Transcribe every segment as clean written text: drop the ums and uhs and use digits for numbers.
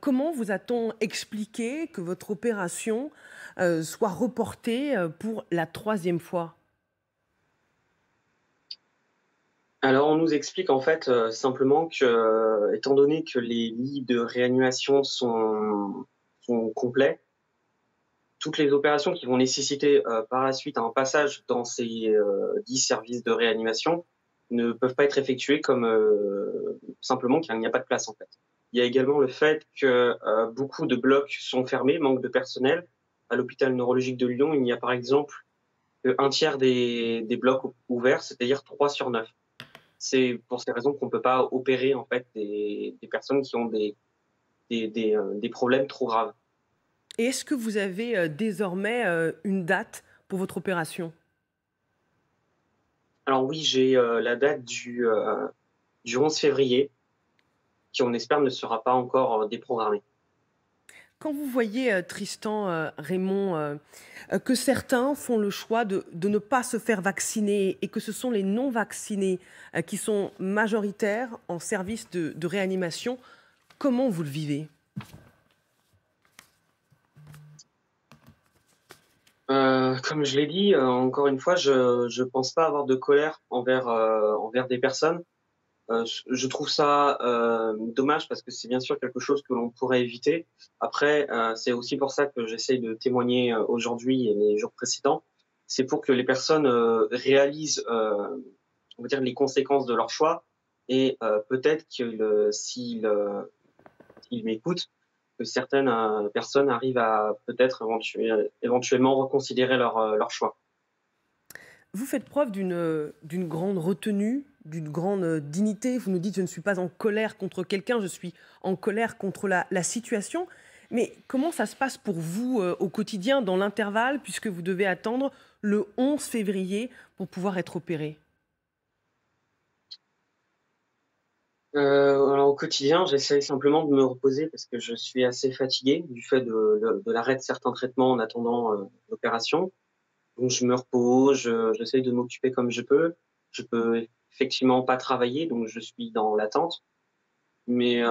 comment vous a-t-on expliqué que votre opération, soit reportée, pour la troisième fois? Alors, on nous explique en fait, simplement que, étant donné que les lits de réanimation sont complets, toutes les opérations qui vont nécessiter, par la suite un passage dans ces, dits services de réanimation ne peuvent pas être effectuées comme, simplement qu'il n'y a pas de place, en fait. Il y a également le fait que, beaucoup de blocs sont fermés, manque de personnel. À l'hôpital neurologique de Lyon, il n'y a par exemple qu'1 tiers des blocs ouverts, c'est-à-dire 3 sur 9. C'est pour ces raisons qu'on ne peut pas opérer en fait des personnes qui ont des problèmes trop graves. Et est-ce que vous avez, désormais, une date pour votre opération? Alors oui, j'ai, la date du 11 février qui, on espère, ne sera pas encore, déprogrammée. Quand vous voyez, Tristan, Raymond, que certains font le choix de ne pas se faire vacciner et que ce sont les non vaccinés, qui sont majoritaires en service de réanimation, comment vous le vivez? Comme je l'ai dit, encore une fois, je pense pas avoir de colère envers des personnes. Je trouve ça, dommage parce que c'est bien sûr quelque chose que l'on pourrait éviter. Après, c'est aussi pour ça que j'essaye de témoigner, aujourd'hui et les jours précédents. C'est pour que les personnes, réalisent, on va dire les conséquences de leur choix et peut-être que s'ils m'écoutent, que certaines, personnes arrivent à peut-être éventuellement reconsidérer leur choix. Vous faites preuve d'une grande retenue, d'une grande, dignité. Vous nous dites: «Je ne suis pas en colère contre quelqu'un, je suis en colère contre la situation». Mais comment ça se passe pour vous, au quotidien, dans l'intervalle, puisque vous devez attendre le 11 février pour pouvoir être opéré? Alors au quotidien, j'essaye simplement de me reposer parce que je suis assez fatigué du fait de l'arrêt de certains traitements en attendant, l'opération. Donc je me repose, j'essaye de m'occuper comme je peux. Je peux effectivement pas travailler, donc je suis dans l'attente. Mais,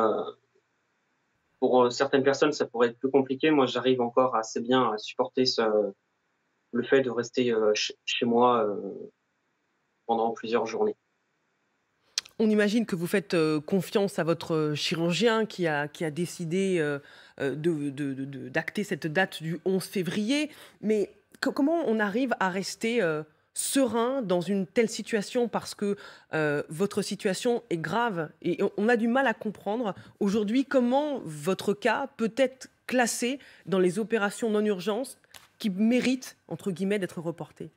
pour, certaines personnes, ça pourrait être plus compliqué. Moi, j'arrive encore assez bien à supporter le fait de rester, chez moi, pendant plusieurs journées. On imagine que vous faites, confiance à votre, chirurgien qui a décidé, d'acter cette date du 11 février. Mais comment on arrive à rester, serein dans une telle situation? Parce que, votre situation est grave et on a du mal à comprendre aujourd'hui comment votre cas peut être classé dans les opérations non urgences qui «méritent» entre guillemets d'être reportées.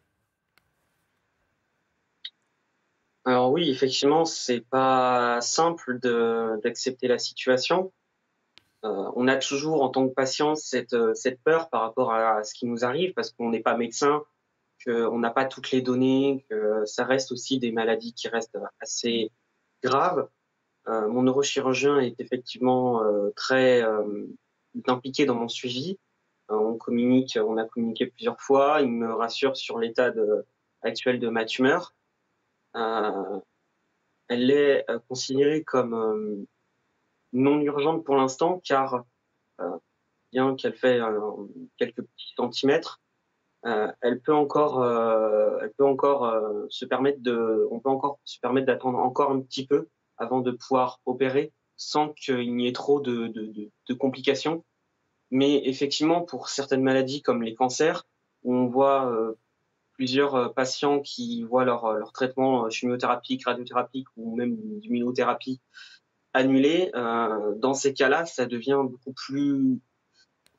Alors oui, effectivement, c'est pas simple d'accepter la situation. On a toujours en tant que patient cette peur par rapport à ce qui nous arrive parce qu'on n'est pas médecin, qu'on n'a pas toutes les données, que ça reste aussi des maladies qui restent assez graves. Mon neurochirurgien est effectivement, très, impliqué dans mon suivi. On a communiqué plusieurs fois. Il me rassure sur l'état actuel de ma tumeur. Heu, Elle est, considérée comme, non urgente pour l'instant car, heu, bien qu'elle fait, quelques petits centimètres, elle peut encore, se permettre de on peut encore se permettre d'attendre encore un petit peu avant de pouvoir opérer sans qu'il n'y ait trop de complications. Mais effectivement, pour certaines maladies comme les cancers, où on voit, plusieurs, patients qui voient leur traitement, chimiothérapique, radiothérapique ou même d'immunothérapie annulé, dans ces cas-là, ça devient beaucoup plus,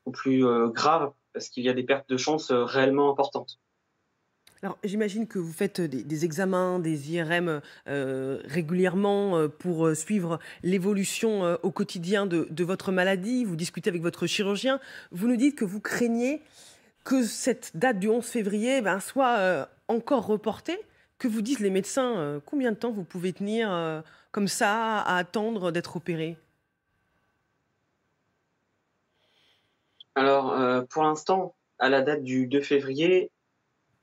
grave parce qu'il y a des pertes de chance, réellement importantes. Alors, j'imagine que vous faites, des examens, des IRM, régulièrement, pour, suivre l'évolution, au quotidien de votre maladie. Vous discutez avec votre chirurgien. Vous nous dites que vous craignez que cette date du 11 février, ben, soit, encore reportée. Que vous disent les médecins? Combien de temps vous pouvez tenir, comme ça, à attendre d'être opéré? Alors, pour l'instant, à la date du 2 février,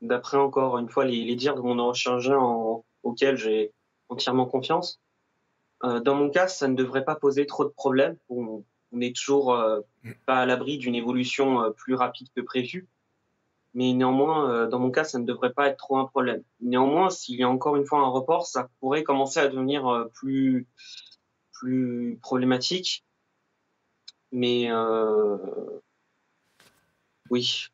d'après encore une fois les dires de mon neurochirurgien auquel j'ai entièrement confiance, dans mon cas, ça ne devrait pas poser trop de problèmes pour on n'est toujours pas à l'abri d'une évolution plus rapide que prévu. Mais néanmoins, dans mon cas, ça ne devrait pas être trop un problème. Néanmoins, s'il y a encore une fois un report, ça pourrait commencer à devenir plus problématique. Mais oui.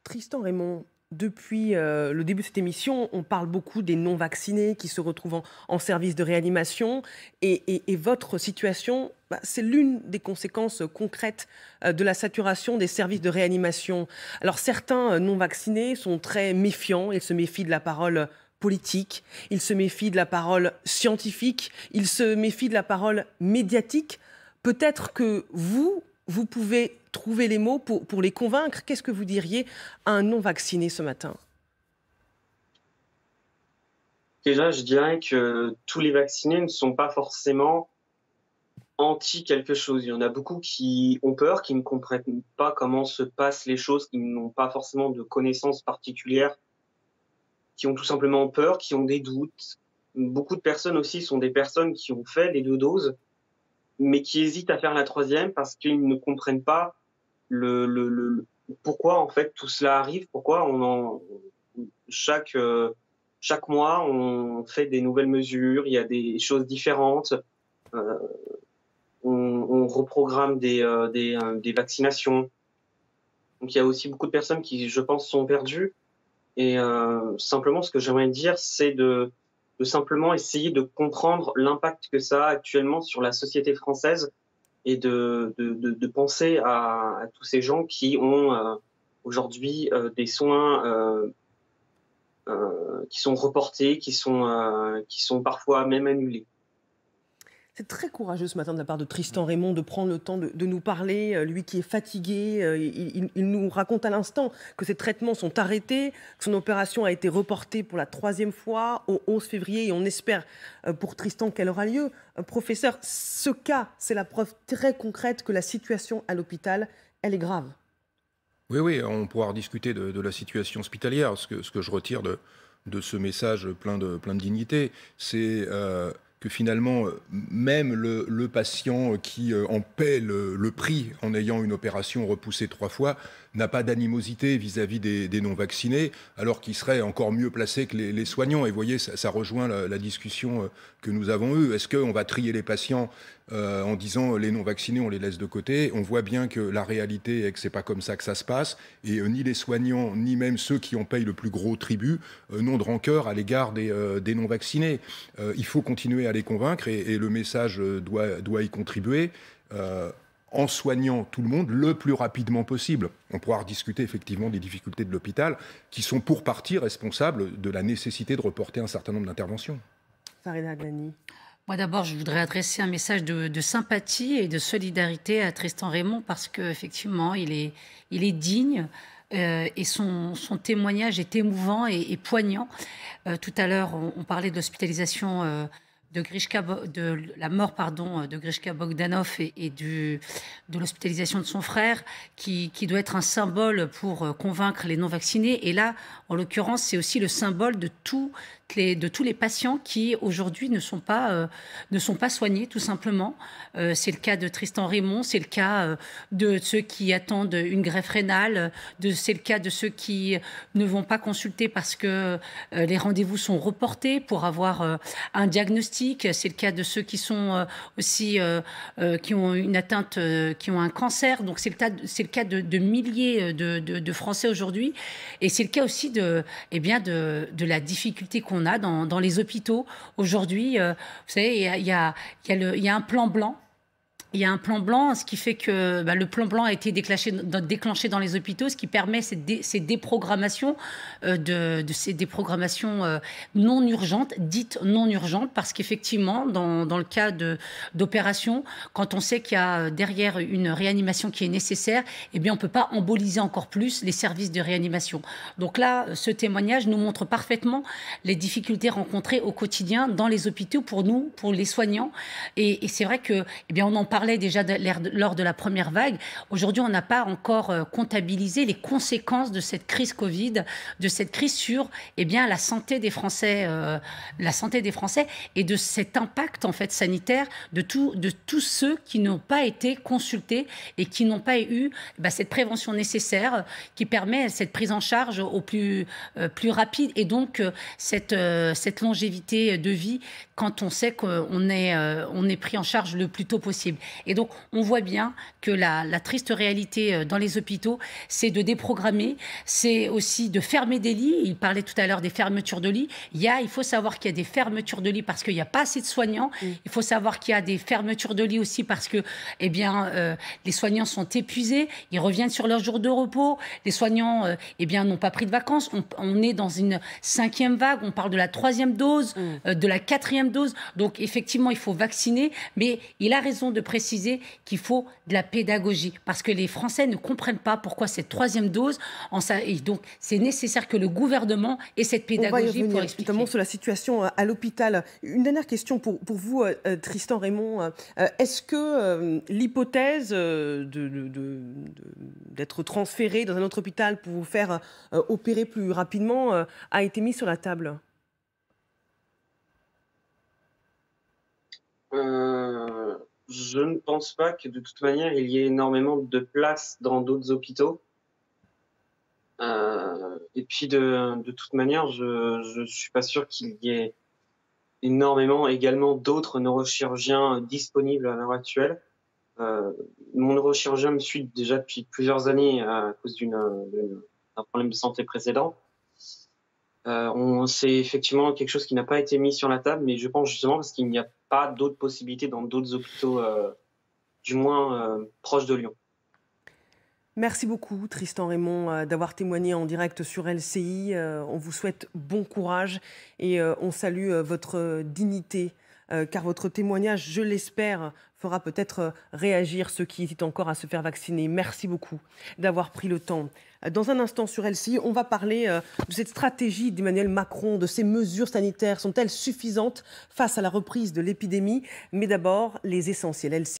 Tristan Rémond, depuis le début de cette émission, on parle beaucoup des non-vaccinés qui se retrouvent en service de réanimation. Et votre situation, c'est l'une des conséquences concrètes de la saturation des services de réanimation. Alors certains non-vaccinés sont très méfiants, ils se méfient de la parole politique, ils se méfient de la parole scientifique, ils se méfient de la parole médiatique. Peut-être que vous pouvez trouver les mots pour les convaincre. Qu'est-ce que vous diriez à un non-vacciné ce matin? Déjà, je dirais que tous les vaccinés ne sont pas forcément anti quelque chose. Il y en a beaucoup qui ont peur, qui ne comprennent pas comment se passent les choses, qui n'ont pas forcément de connaissances particulières, qui ont tout simplement peur, qui ont des doutes. Beaucoup de personnes aussi sont des personnes qui ont fait les 2 doses, mais qui hésitent à faire la 3e parce qu'ils ne comprennent pas pourquoi en fait tout cela arrive, pourquoi chaque mois on fait des nouvelles mesures, il y a des choses différentes, on reprogramme des vaccinations. Donc il y a aussi beaucoup de personnes qui, je pense, sont perdues. Et simplement, ce que j'aimerais dire, c'est de simplement essayer de comprendre l'impact que ça a actuellement sur la société française et de penser à tous ces gens qui ont aujourd'hui des soins qui sont reportés, qui sont parfois même annulés. C'est très courageux ce matin de la part de Tristan Rémond de prendre le temps de nous parler, lui qui est fatigué. Il nous raconte à l'instant que ses traitements sont arrêtés, que son opération a été reportée pour la 3e fois au 11 février et on espère pour Tristan qu'elle aura lieu. Professeur, ce cas, c'est la preuve très concrète que la situation à l'hôpital, elle est grave. Oui, on pourra rediscuter de la situation hospitalière. Ce que je retire de ce message plein de dignité, c'est que finalement, même le patient qui en paie le prix en ayant une opération repoussée 3 fois, n'a pas d'animosité vis-à-vis des non-vaccinés, alors qu'il serait encore mieux placé que les soignants. Et vous voyez, ça rejoint la discussion que nous avons eue. Est-ce qu'on va trier les patients en disant les non-vaccinés, on les laisse de côté? On voit bien que la réalité est que c'est pas comme ça que ça se passe. Et ni les soignants, ni même ceux qui en payent le plus gros tribut n'ont de rancœur à l'égard des non-vaccinés. Il faut continuer à les convaincre et le message doit y contribuer. En soignant tout le monde le plus rapidement possible. On pourra rediscuter effectivement des difficultés de l'hôpital qui sont pour partie responsables de la nécessité de reporter un certain nombre d'interventions. Farida Aglani. Moi d'abord, je voudrais adresser un message de sympathie et de solidarité à Tristan Rémond parce qu'effectivement, il est digne et son témoignage est émouvant et poignant. Tout à l'heure, on parlait de l'hospitalisation de la mort de Grishka Bogdanov et de l'hospitalisation de son frère, qui doit être un symbole pour convaincre les non-vaccinés. Et là, en l'occurrence, c'est aussi le symbole de tous les patients qui, aujourd'hui, ne sont pas soignés, tout simplement. C'est le cas de Tristan Rémond, c'est le cas de ceux qui attendent une greffe rénale, c'est le cas de ceux qui ne vont pas consulter parce que les rendez-vous sont reportés pour avoir un diagnostic. C'est le cas de ceux qui sont aussi qui ont une atteinte, qui ont un cancer. Donc c'est le cas de milliers de Français aujourd'hui. Et c'est le cas aussi de la difficulté qu'on a dans les hôpitaux aujourd'hui. Vous savez, il y a un plan blanc. Il y a un plan blanc, ce qui fait que le plan blanc a été déclenché dans les hôpitaux, ce qui permet ces déprogrammations, ces déprogrammations non urgentes, dites non urgentes, parce qu'effectivement, dans le cas d'opérations, quand on sait qu'il y a derrière une réanimation qui est nécessaire, eh bien, on ne peut pas emboliser encore plus les services de réanimation. Donc là, ce témoignage nous montre parfaitement les difficultés rencontrées au quotidien dans les hôpitaux pour nous, pour les soignants. Et c'est vrai que, eh bien, on en parle parlait déjà lors de la première vague. Aujourd'hui, on n'a pas encore comptabilisé les conséquences de cette crise Covid, de cette crise sur la santé des Français, et de cet impact en fait sanitaire de tous ceux qui n'ont pas été consultés et qui n'ont pas eu cette prévention nécessaire qui permet cette prise en charge au plus rapide et donc cette longévité de vie quand on sait qu'on est pris en charge le plus tôt possible. Et donc, on voit bien que la triste réalité dans les hôpitaux, c'est de déprogrammer, c'est aussi de fermer des lits. Il parlait tout à l'heure des fermetures de lits. Il faut savoir qu'il y a des fermetures de lits parce qu'il n'y a pas assez de soignants. Il faut savoir qu'il y a des fermetures de lits aussi parce que les soignants sont épuisés, ils reviennent sur leur jour de repos. Les soignants n'ont pas pris de vacances. On est dans une 5e vague, on parle de la 3e dose, de la 4e dose. Donc effectivement, il faut vacciner, mais il a raison de préciser qu'il faut de la pédagogie parce que les Français ne comprennent pas pourquoi cette 3e dose. Et donc c'est nécessaire que le gouvernement ait cette pédagogie pour expliquer. Notamment sur la situation à l'hôpital. Une dernière question pour vous, Tristan Rémond. Est-ce que l'hypothèse d'être transféré dans un autre hôpital pour vous faire opérer plus rapidement a été mise sur la table? Je ne pense pas que de toute manière il y ait énormément de place dans d'autres hôpitaux. Et puis de toute manière, je suis pas sûr qu'il y ait énormément également d'autres neurochirurgiens disponibles à l'heure actuelle. Mon neurochirurgien me suit déjà depuis plusieurs années à cause d'un problème de santé précédent. C'est effectivement quelque chose qui n'a pas été mis sur la table, mais je pense justement parce qu'il n'y a pas d'autres possibilités dans d'autres hôpitaux, du moins proches de Lyon. Merci beaucoup, Tristan Rémond, d'avoir témoigné en direct sur LCI. On vous souhaite bon courage et on salue votre dignité, car votre témoignage, je l'espère, fera peut-être réagir ceux qui hésitent encore à se faire vacciner. Merci beaucoup d'avoir pris le temps. Dans un instant sur LCI, on va parler de cette stratégie d'Emmanuel Macron, de ces mesures sanitaires. Sont-elles suffisantes face à la reprise de l'épidémie? Mais d'abord, les essentiels. LCI.